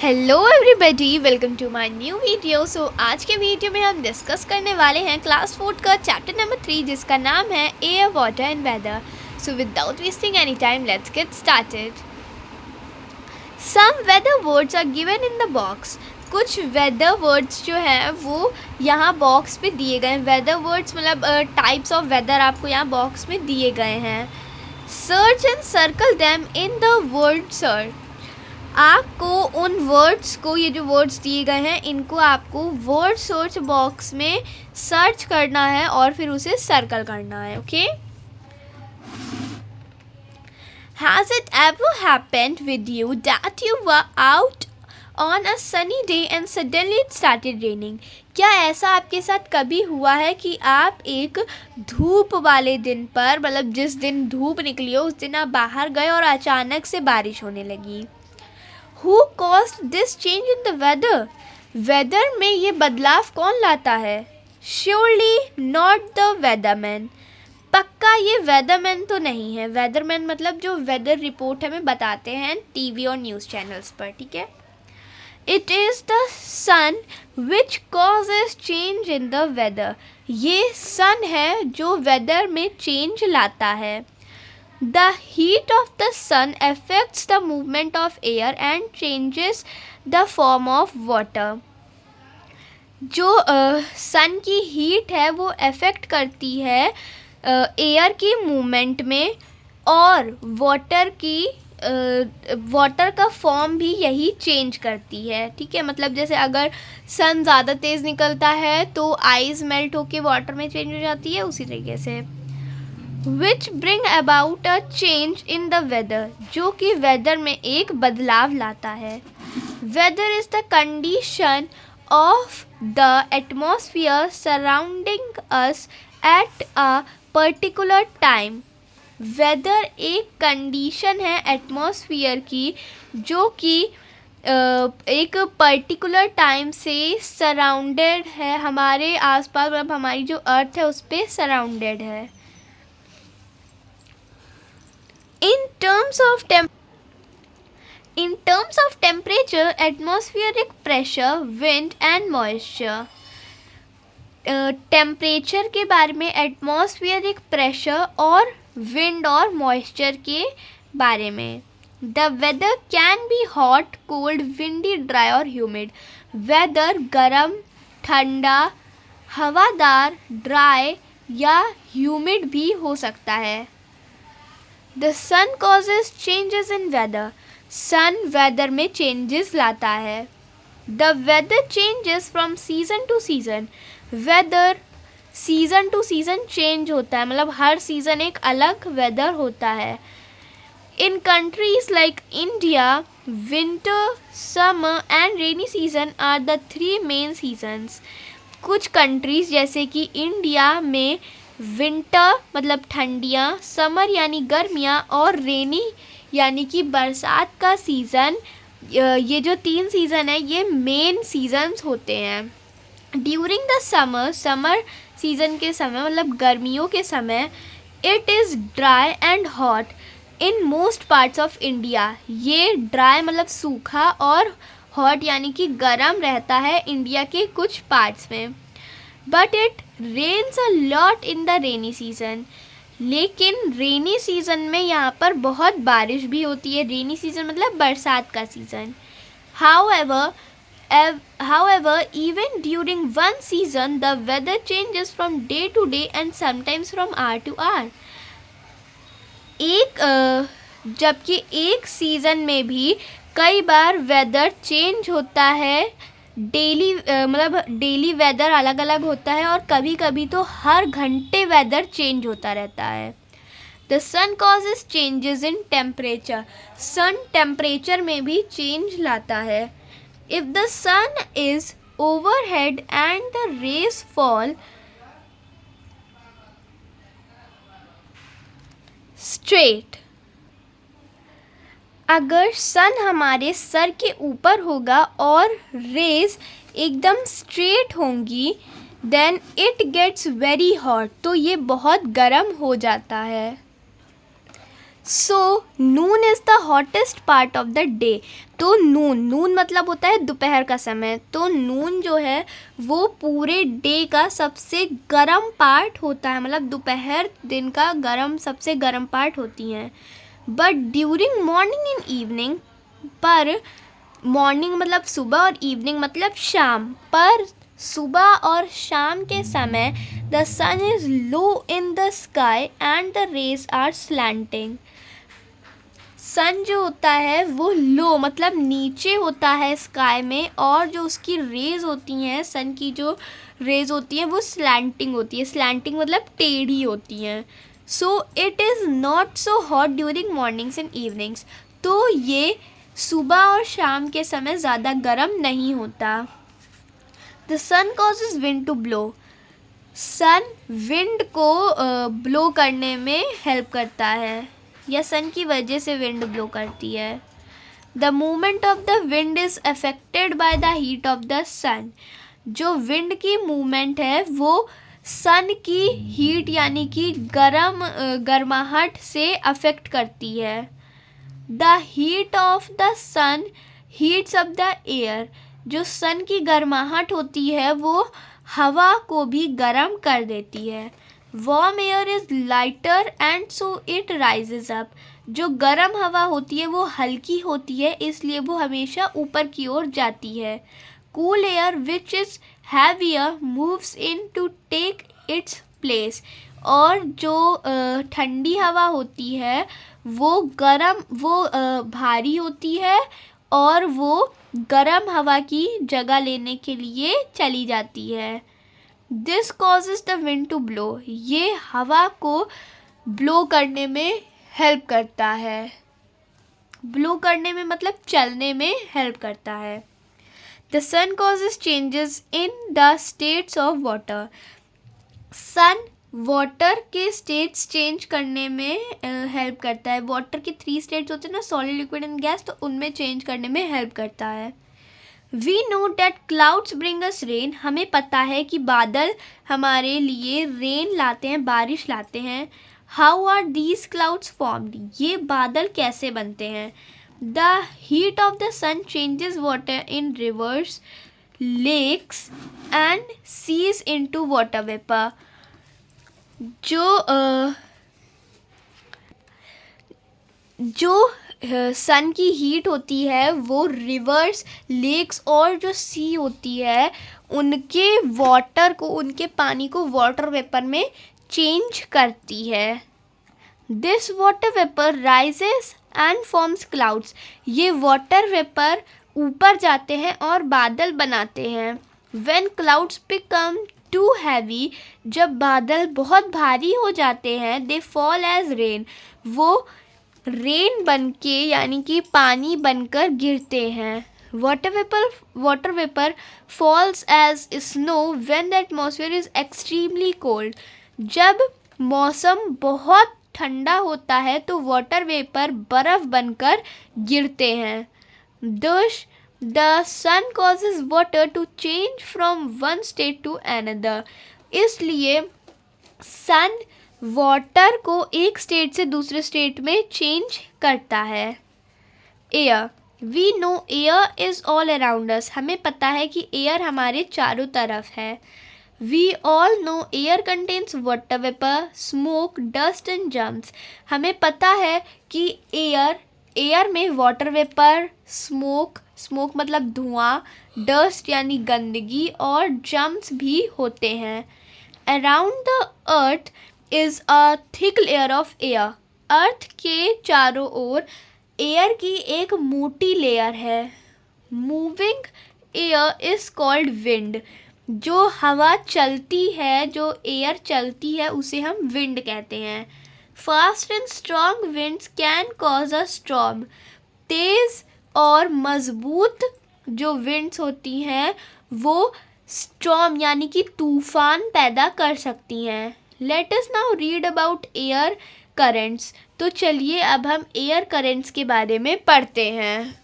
Hello everybody, welcome to my new video. आज के video में हम डिस्कस करने वाले हैं क्लास 4 का चैप्टर नंबर 3 जिसका नाम है air water and weather. So without wasting any time let's get started. Some weather words are given in the box. कुछ वेदर वर्ड्स जो हैं वो यहाँ बॉक्स पे दिए गए हैं। वेदर वर्ड्स मतलब टाइप्स ऑफ वेदर आपको यहाँ बॉक्स में दिए गए हैं। Search and circle them in the word search. आपको उन वर्ड्स को, ये जो वर्ड्स दिए गए हैं इनको आपको वर्ड सर्च बॉक्स में सर्च करना है और फिर उसे सर्कल करना है। Okay. Has it ever happened with you that you were out on a sunny day and suddenly it started raining? क्या ऐसा आपके साथ कभी हुआ है कि आप एक धूप वाले दिन पर, मतलब जिस दिन धूप निकली हो उस दिन आप बाहर गए और अचानक से बारिश होने लगी? Who caused this change in the weather? Weather में ये बदलाव कौन लाता है? Surely not the weatherman. पक्का ये वेदरमैन तो नहीं है। वेदरमैन मतलब जो वेदर रिपोर्ट हमें बताते हैं टीवी और न्यूज़ चैनल्स पर, ठीक है। It is the sun which causes change in the weather. ये सन है जो वेदर में चेंज लाता है। The heat of the sun affects the movement of air and changes the form of water. जो सन की हीट है वो अफेक्ट करती है एयर की मूवमेंट में, और वाटर का फॉर्म भी यही चेंज करती है, ठीक है। मतलब जैसे अगर सन ज़्यादा तेज़ निकलता है तो आइस मेल्ट होके वाटर में चेंज हो जाती है, उसी तरीके से। Which bring about a change in the weather, जो कि वेदर में एक बदलाव लाता है। Weather is the condition of the atmosphere surrounding us at a particular time. Weather एक कंडीशन है एटमॉस्फियर की जो कि एक पर्टिकुलर टाइम से सराउंडेड है, हमारे आसपास, मतलब हमारी जो अर्थ है उस पर सराउंडेड है। In terms of temperature, atmospheric pressure, wind and moisture. Temperature के बारे में, एटमॉस्फेरिक प्रेशर और विंड और मॉइस्चर के बारे में। The weather can be hot, cold, windy, dry और ह्यूमिड। वेदर गर्म, ठंडा, हवादार, ड्राई या ह्यूमिड भी हो सकता है। The sun causes changes in weather. Sun weather में changes लाता है। The weather changes from season to season. Weather season to season change होता है, मतलब हर season एक अलग weather होता है। In countries like India, winter, summer and rainy season are the three main seasons. कुछ countries जैसे कि इंडिया में विंटर मतलब ठंडियाँ, समर यानी गर्मियाँ और रेनी यानी कि बरसात का सीज़न, ये जो तीन सीज़न है ये मेन सीजन्स होते हैं। ड्यूरिंग द समर सीज़न के समय, मतलब गर्मियों के समय, it is dry and hot in most parts of India. ये ड्राई मतलब सूखा और हॉट यानी कि गर्म रहता है इंडिया के कुछ पार्ट्स में। But it rains a lot in the rainy season. लेकिन रेनी सीज़न में यहाँ पर बहुत बारिश भी होती है। रेनी सीज़न मतलब बरसात का season. However, even during one season, the weather changes from day to day and sometimes from hour to hour. जबकि एक सीज़न में भी कई बार वेदर चेंज होता है। मतलब डेली वेदर अलग अलग होता है और कभी कभी तो हर घंटे वेदर चेंज होता रहता है। The sun causes changes in temperature. Sun temperature में भी चेंज लाता है। If the sun is overhead and the rays fall straight. अगर सन हमारे सर के ऊपर होगा और रेज एकदम स्ट्रेट होंगी, then it gets very hot, तो ये बहुत गर्म हो जाता है। So noon is the hottest part of the day. तो नून मतलब होता है दोपहर का समय। तो नून जो है वो पूरे डे का सबसे गर्म पार्ट होता है, मतलब दोपहर दिन का सबसे गर्म पार्ट होती हैं। But during morning and evening, पर मॉर्निंग मतलब सुबह और इवनिंग मतलब शाम, पर सुबह और शाम के समय the sun is low in the sky and the rays are slanting. Sun जो होता है वो लो मतलब नीचे होता है स्काई में, और जो उसकी रेज होती हैं, सन की जो रेज होती हैं वो स्लैंटिंग होती है। स्लैंटिंग मतलब टेढ़ी होती हैं। So it is not so hot during mornings and evenings. तो ये सुबह और शाम के समय ज़्यादा गर्म नहीं होता। The sun causes wind to blow. Sun wind को ब्लो करने में हेल्प करता है, या सन की वजह से विंड ब्लो करती है। The movement of the wind is affected by the heat of the sun. जो विंड की मूवमेंट है वो सन की हीट यानी कि गर्माहट से अफेक्ट करती है। The heat of the sun heats up the air. जो सन की गर्माहट होती है वो हवा को भी गर्म कर देती है। Warm air is lighter and so it rises up. जो गर्म हवा होती है वो हल्की होती है, इसलिए वो हमेशा ऊपर की ओर जाती है। Cool air which is heavier moves in to take its place. और जो ठंडी हवा होती है वो भारी होती है और वो गर्म हवा की जगह लेने के लिए चली जाती है। This causes the wind to blow. ये हवा को ब्लो करने में हेल्प करता है। ब्लो करने में मतलब चलने में हेल्प करता है। The sun causes changes in the states of water. Sun water के स्टेट्स चेंज करने में हेल्प करता है। वाटर के 3 स्टेट्स होते हैं ना, सॉलिड, लिक्विड एंड गैस, तो उनमें चेंज करने में हेल्प करता है। We know that clouds bring us rain. हमें पता है कि बादल हमारे लिए रेन लाते हैं, बारिश लाते हैं। How are these clouds formed. ये बादल कैसे बनते हैं। The heat of the sun changes water in rivers, lakes and seas into water vapour. जो सन की हीट होती है वो रिवर्स, लेक्स और जो सी होती है उनके वाटर को, उनके पानी को वाटर वेपर में चेंज करती है। This water vapour rises and forms clouds. ये वाटर वेपर ऊपर जाते हैं और बादल बनाते हैं। When clouds become too heavy, जब बादल बहुत भारी हो जाते हैं, दे फॉल एज रेन। वो रेन बन के यानी कि पानी बनकर गिरते हैं। Water vapour falls as snow when the atmosphere is extremely cold. जब मौसम बहुत ठंडा होता है तो वाटर वेपर बर्फ बनकर गिरते हैं। Thus, the sun causes water to change from one state to another. इसलिए सन वाटर को एक स्टेट से दूसरे स्टेट में चेंज करता है। Air, we know air is all around us. हमें पता है कि एयर हमारे चारों तरफ है। We all know air contains water vapour, smoke, dust and germs. हमें पता है कि एयर में वाटर वेपर, स्मोक मतलब धुआं, डस्ट यानी गंदगी और जम्स भी होते हैं। Around the earth is a thick layer of air. Earth के चारों ओर एयर की एक मोटी लेयर है। Moving air is called wind. जो हवा चलती है, जो एयर चलती है, उसे हम विंड कहते हैं। Fast and strong winds can cause a storm. तेज़ और मजबूत जो विंड्स होती हैं वो स्टॉर्म यानी कि तूफान पैदा कर सकती हैं। Let us now read about air currents. तो चलिए अब हम एयर करेंट्स के बारे में पढ़ते हैं।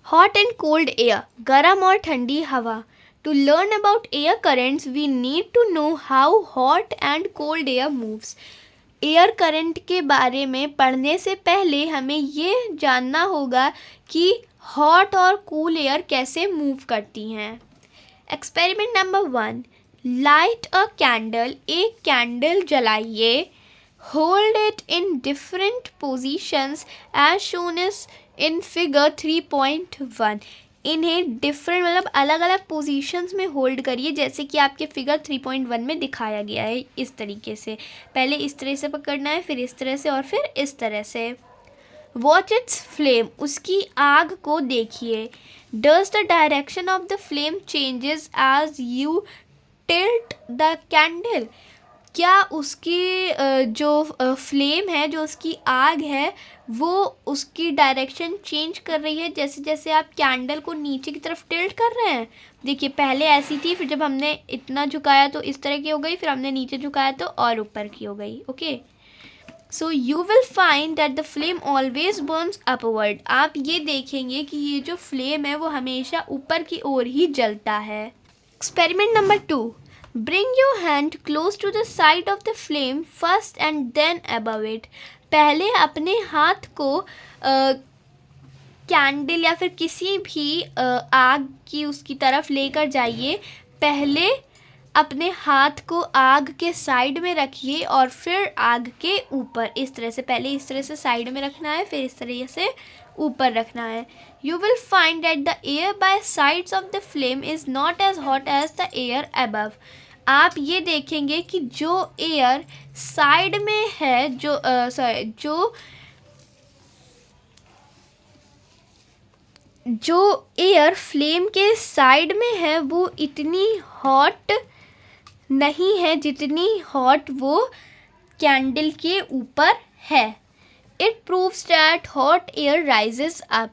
हॉट एंड कोल्ड एयर, गर्म और ठंडी हवा। To learn about air currents, we need to know how hot and cold air moves. Air current के बारे में पढ़ने से पहले हमें ये जानना होगा कि हॉट और कूल एयर कैसे मूव करती हैं। Experiment number 1, light a candle, एक कैंडल जलाइए। Hold it in different positions as shown is in figure 3.1। इन्हें डिफरेंट मतलब अलग अलग पोजीशंस में होल्ड करिए, जैसे कि आपके फिगर 3.1 में दिखाया गया है इस तरीके से। पहले इस तरह से पकड़ना है, फिर इस तरह से और फिर इस तरह से। वॉच इट्स फ्लेम, उसकी आग को देखिए। Does the direction of the flame changes as you tilt the candle, क्या उसकी जो फ्लेम है, जो उसकी आग है, वो उसकी डायरेक्शन चेंज कर रही है जैसे जैसे आप कैंडल को नीचे की तरफ टिल्ट कर रहे हैं। देखिए पहले ऐसी थी, फिर जब हमने इतना झुकाया तो इस तरह की हो गई, फिर हमने नीचे झुकाया तो और ऊपर की हो गई। Okay, so you will find that the flame always Burns upward. आप ये देखेंगे कि ये जो फ्लेम है वो हमेशा ऊपर की ओर ही जलता है। Experiment number 2, bring your hand close to the side of the flame first and then above it. पहले अपने हाथ को कैंडल या फिर किसी भी आग की उसकी तरफ लेकर जाइए। पहले अपने हाथ को आग के साइड में रखिए और फिर आग के ऊपर, इस तरह से। पहले इस तरह से साइड में रखना है, फिर इस तरह से ऊपर रखना है। You will find that the air by sides of the flame is not as hot as the air above. आप ये देखेंगे कि जो एयर साइड में है, जो एयर फ्लेम के साइड में है वो इतनी हॉट नहीं है जितनी हॉट वो कैंडल के ऊपर है। It proves that hot air rises up.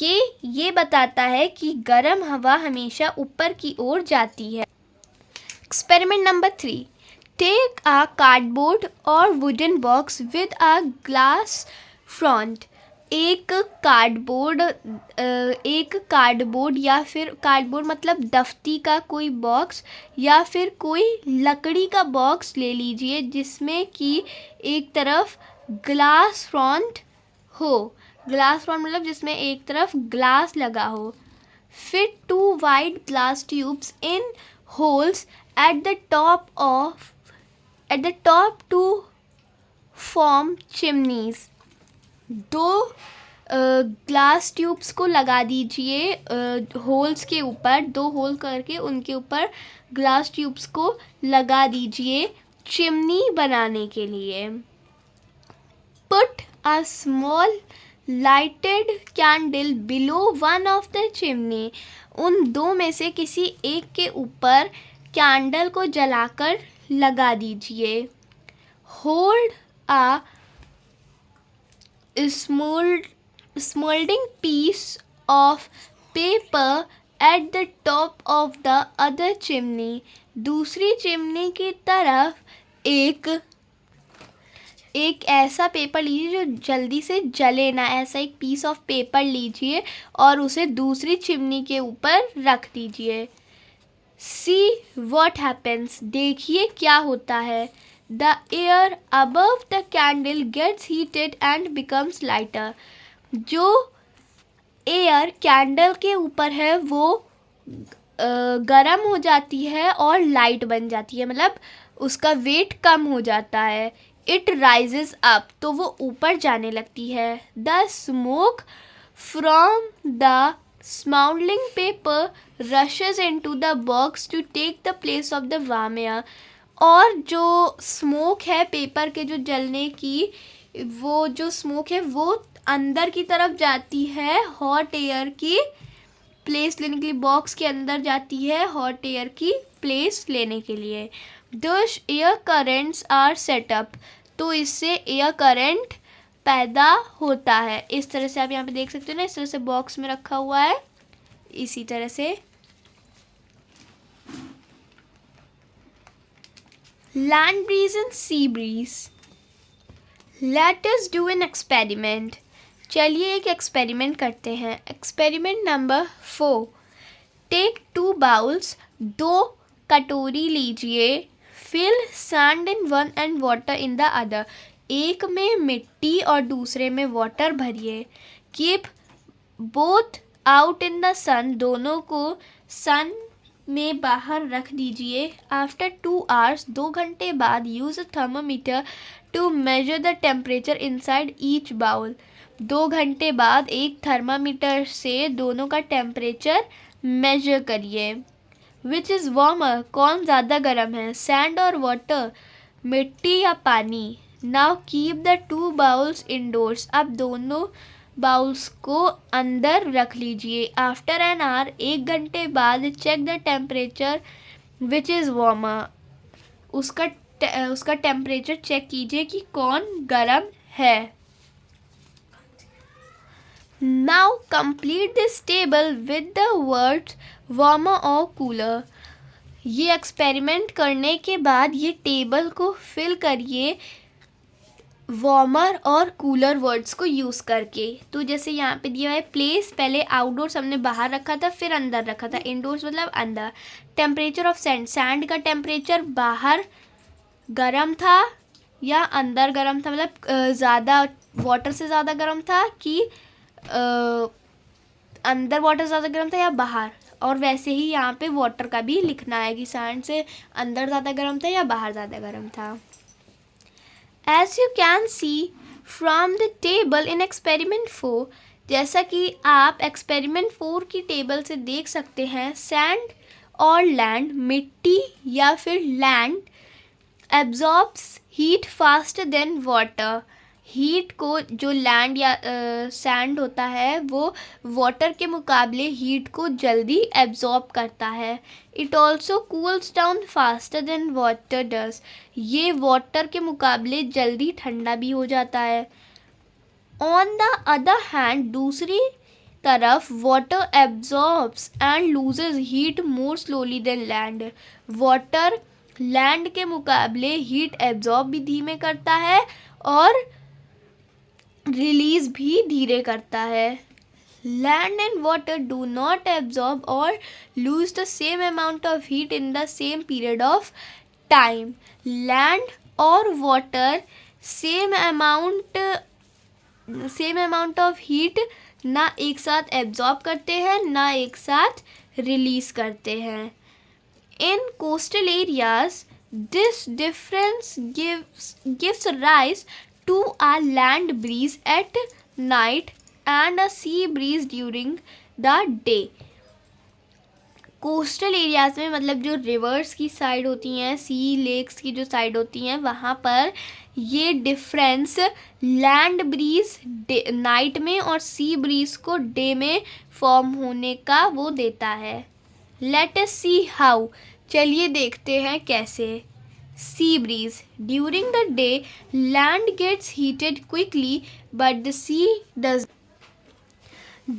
ये बताता है कि गर्म हवा हमेशा ऊपर की ओर जाती है। Experiment number 3, take a cardboard और wooden box with a glass front. एक कार्डबोर्ड या फिर कार्डबोर्ड मतलब दफ्ती का कोई बॉक्स या फिर कोई लकड़ी का बॉक्स ले लीजिए जिसमें कि एक तरफ ग्लास फ्रंट हो। ग्लास फ्रंट मतलब जिसमें एक तरफ ग्लास लगा हो। Fit 2 wide glass tubes in holes at the top to form chimneys। 2 glass tubes को लगा दीजिए होल्स के ऊपर, 2 होल करके उनके ऊपर ग्लास ट्यूब्स को लगा दीजिए चिमनी बनाने के लिए। Put a small lighted candle below one of the chimney. उन 2 में से किसी एक के ऊपर कैंडल को जलाकर लगा दीजिए। Hold a smouldering piece of paper at the top of the other chimney. दूसरी चिमनी की तरफ एक ऐसा पेपर लीजिए जो जल्दी से जले ना, ऐसा एक पीस ऑफ पेपर लीजिए और उसे दूसरी चिमनी के ऊपर रख दीजिए। See what happens, देखिए क्या होता है। The air above the candle gets heated and becomes lighter। जो एयर कैंडल के ऊपर है वो गर्म हो जाती है और लाइट बन जाती है, मतलब उसका वेट कम हो जाता है। इट राइजेस अप, तो वो ऊपर जाने लगती है। The smoke from the smouldering paper rushes into the box to take the place of the warm air। और जो स्मोक है पेपर के जो जलने की, वो जो स्मोक है वो अंदर की तरफ जाती है हॉट एयर की प्लेस लेने के लिए, बॉक्स के अंदर जाती है हॉट एयर की प्लेस लेने के लिए। Thus air currents are set up, तो इससे एयर करंट पैदा होता है। इस तरह से आप यहाँ पे देख सकते हो ना, इस तरह से बॉक्स में रखा हुआ है, इसी तरह से। Land breeze and sea breeze. Let us do an experiment. चलिए एक एक्सपेरिमेंट करते हैं। एक्सपेरिमेंट नंबर 4, टेक 2 बाउल्स, 2 कटोरी लीजिए। Fill sand in one and water in the other, एक में मिट्टी और दूसरे में वाटर भरिए. Keep both out in the sun, दोनों को सन में बाहर रख दीजिए. आफ्टर 2 hours, 2 घंटे बाद, use a thermometer to measure the temperature inside each bowl. 2 घंटे बाद एक थर्मामीटर से दोनों का टेम्परेचर मेजर करिए. विच इज़ वार्मर, कौन ज़्यादा गर्म है, सैंड और वाटर, मिट्टी या पानी. Now keep the 2 bowls indoors, अब दोनों बाउल्स को अंदर रख लीजिए. आफ्टर एन आवर, 1 घंटे बाद, check the temperature which is warmer, उसका टेम्परेचर चेक कीजिए कि कौन गर्म है. Now complete this table with the words warmer or cooler. ये एक्सपेरिमेंट करने के बाद ये टेबल को फिल करिए वार्मर और कूलर वर्ड्स को यूज़ करके. तो जैसे यहाँ पे दिया है प्लेस, पहले आउटडोर्स हमने बाहर रखा था, फिर अंदर रखा था. इंडोर्स मतलब अंदर. टेम्परेचर ऑफ सैंड, सैंड का टेम्परेचर बाहर गर्म था या अंदर गर्म था, मतलब ज़्यादा वाटर से ज़्यादा गर्म था कि अंदर वाटर ज़्यादा गर्म था या बाहर. और वैसे ही यहाँ पे वाटर का भी लिखना है कि सैंड से अंदर ज़्यादा गर्म था या बाहर ज़्यादा गर्म था. As you can see from the table in experiment 4, जैसा कि आप एक्सपेरिमेंट 4 की टेबल से देख सकते हैं, सैंड और लैंड, मिट्टी या फिर land, absorbs heat faster than water. Heat को जो लैंड या सैंड होता है वो वाटर के मुकाबले हीट को जल्दी एब्जॉर्ब करता है. It also cools down faster then water does, ये वाटर के मुकाबले जल्दी ठंडा भी हो जाता है. ऑन द अदर हैंड, दूसरी तरफ, water absorbs and loses heat more slowly than land. Water land के मुकाबले हीट एब्जॉर्ब भी धीमे करता है और रिलीज भी धीरे करता है. Land and water do not absorb or lose the same amount of heat in the same period of time. Land और water same amount of heat ना एक साथ एब्जॉर्ब करते हैं ना एक साथ रिलीज करते हैं. इन coastal areas this difference gives rise to a land breeze at night and a sea breeze during the day. Coastal areas में मतलब जो रिवर्स की साइड होती हैं, सी लेक्स की जो साइड होती हैं, वहाँ पर ये डिफरेंस लैंड ब्रीज नाइट में और सी ब्रीज को डे में फॉर्म होने का वो देता है. लेट अस सी हाउ, चलिए देखते हैं कैसे. Sea breeze. During the day, land gets heated quickly, but the sea does.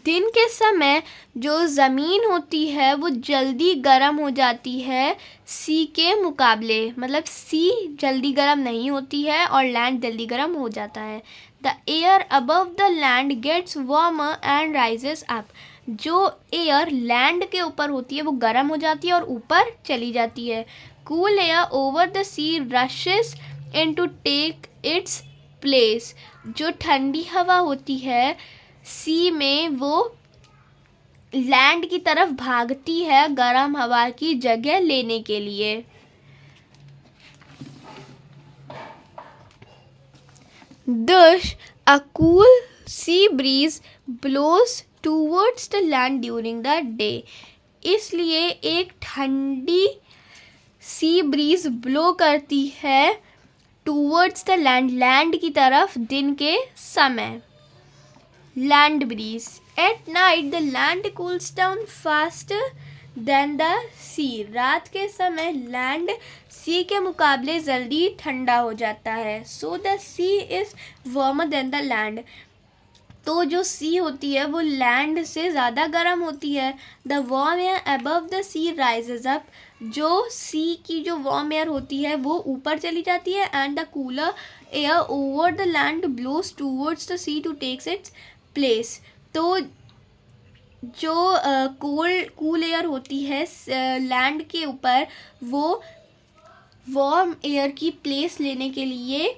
दिन के समय जो ज़मीन होती है वो जल्दी गर्म हो जाती है सी के मुकाबले, मतलब सी जल्दी गर्म नहीं होती है और लैंड जल्दी गर्म हो जाता है. The air above the land gets warmer and rises up. जो एयर लैंड के ऊपर होती है वो गर्म हो जाती है और ऊपर चली जाती है. Cool air over the sea rushes in to take its place. जो ठंडी हवा होती है सी में वो लैंड की तरफ भागती है गर्म हवा की जगह लेने के लिए. Thus, a cool sea breeze blows towards the land during the day. इसलिए एक ठंडी सी ब्रीज ब्लो करती है टूवर्ड्स द लैंड, लैंड की तरफ दिन के समय. Land breeze. At night the land cools down faster than the sea. रात के समय लैंड सी के मुकाबले जल्दी ठंडा हो जाता है. So the sea is warmer than the land. तो जो सी होती है वो लैंड से ज़्यादा गर्म होती है. The warm air above the sea rises up. जो सी की जो वार्म एयर होती है वो ऊपर चली जाती है. And the cooler air over the land blows towards the sea to takes its place. तो जो कूल एयर होती है लैंड के ऊपर वो वार्म एयर की प्लेस लेने के लिए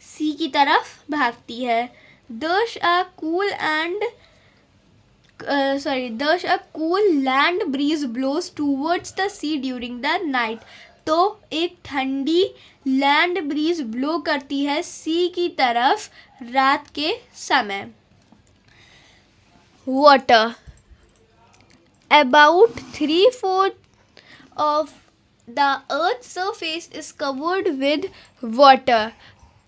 सी की तरफ भागती है। Thus a cool land breeze blows towards the sea during the night. तो एक ठंडी लैंड ब्रीज ब्लो करती है सी की तरफ रात के समय। Water, about 3/4 of the earth's surface is covered with water.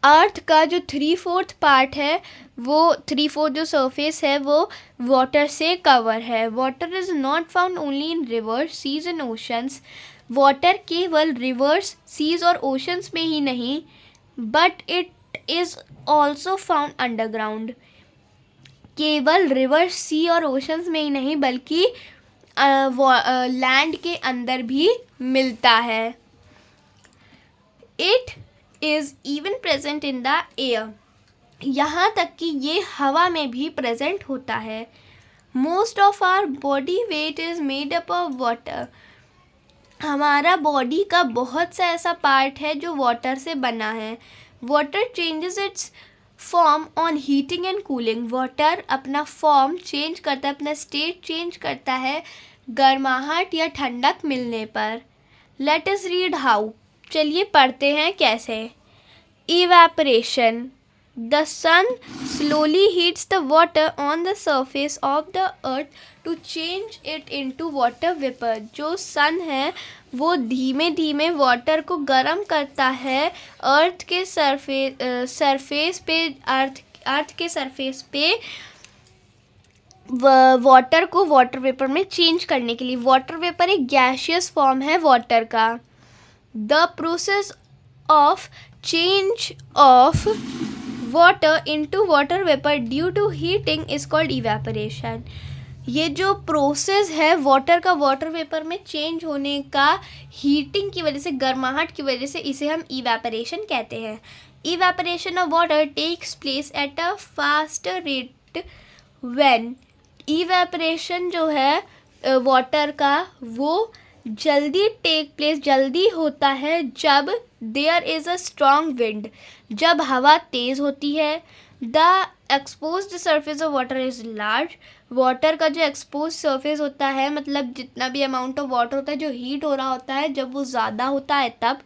अर्थ का जो 3/4 पार्ट है, वो 3/4 जो सरफेस है वो वाटर से कवर है। Water is not found only in rivers, seas and oceans. Water केवल रिवर्स, सीज और ओशंस में ही नहीं, but it is also found underground. केवल रिवर्स, सी और ओशंस में ही नहीं बल्कि लैंड के अंदर भी मिलता है। It is even present in the air, यहाँ तक कि ये हवा में भी प्रेजेंट होता है। Most of our body weight is made up of water. हमारा बॉडी का बहुत सा ऐसा पार्ट है जो वाटर से बना है। Water changes it's form on heating and cooling. Water अपना फॉर्म चेंज करता है, अपना स्टेट चेंज करता है गर्माहट या ठंडक मिलने पर। लेट अस रीड हाउ, चलिए पढ़ते हैं कैसे। Evaporation, the sun slowly heats the water on the surface of the earth to change it into water vapour. जो सन है वो धीमे धीमे वाटर को गर्म करता है अर्थ के सरफेस पे, अर्थ के सरफेस पे वाटर को वाटर वेपर में चेंज करने के लिए। वाटर वेपर एक गैसियस फॉर्म है वाटर का। The process of change of water into water vapour due to heating is called evaporation. ये जो प्रोसेस है वाटर का वाटर वेपर में चेंज होने का, हीटिंग की वजह से, गर्माहट की वजह से, इसे हम इवेपोरेशन कहते हैं। Evaporation of water takes place at a faster rate when, evaporation जो है वाटर का वो जल्दी टेक प्लेस, जल्दी होता है जब there is a strong wind, जब हवा तेज़ होती है। The exposed surface of water is large, water का जो एक्सपोज सरफेस होता है, मतलब जितना भी अमाउंट ऑफ वाटर होता है जो हीट हो रहा होता है, जब वो ज़्यादा होता है तब।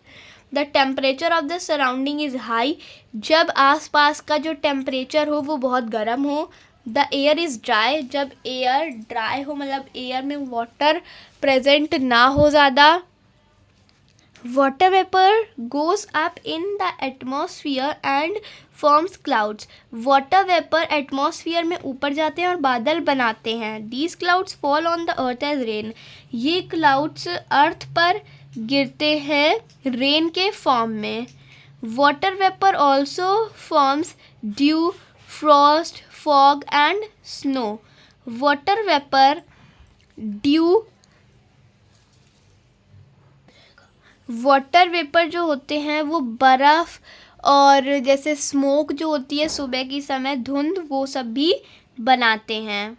The temperature of the surrounding is high, जब आसपास का जो टेम्परेचर हो वो बहुत गर्म हो। द एयर इज़ ड्राई, जब एयर ड्राई हो, मतलब एयर में वाटर प्रेजेंट ना हो ज़्यादा। Water vapour goes up in the atmosphere and forms clouds. Water vapour atmosphere में ऊपर जाते हैं और बादल बनाते हैं। These clouds fall on the earth as rain, ये क्लाउड्स अर्थ पर गिरते हैं रेन के फॉर्म में। Water vapour also forms dew, frost, fog and snow. Water vapour due, water vapour जो होते हैं वो बर्फ़ और जैसे स्मोक जो होती है सुबह की समय, धुंध, वो सब भी बनाते हैं।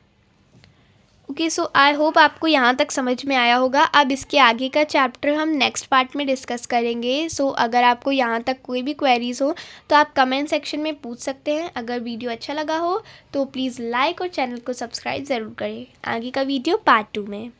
ओके, सो आई होप आपको यहाँ तक समझ में आया होगा। अब इसके आगे का चैप्टर हम नेक्स्ट पार्ट में डिस्कस करेंगे। सो अगर आपको यहाँ तक कोई भी क्वेरीज़ हो तो आप कमेंट सेक्शन में पूछ सकते हैं। अगर वीडियो अच्छा लगा हो तो प्लीज़ लाइक और चैनल को सब्सक्राइब ज़रूर करें। आगे का वीडियो पार्ट 2 में।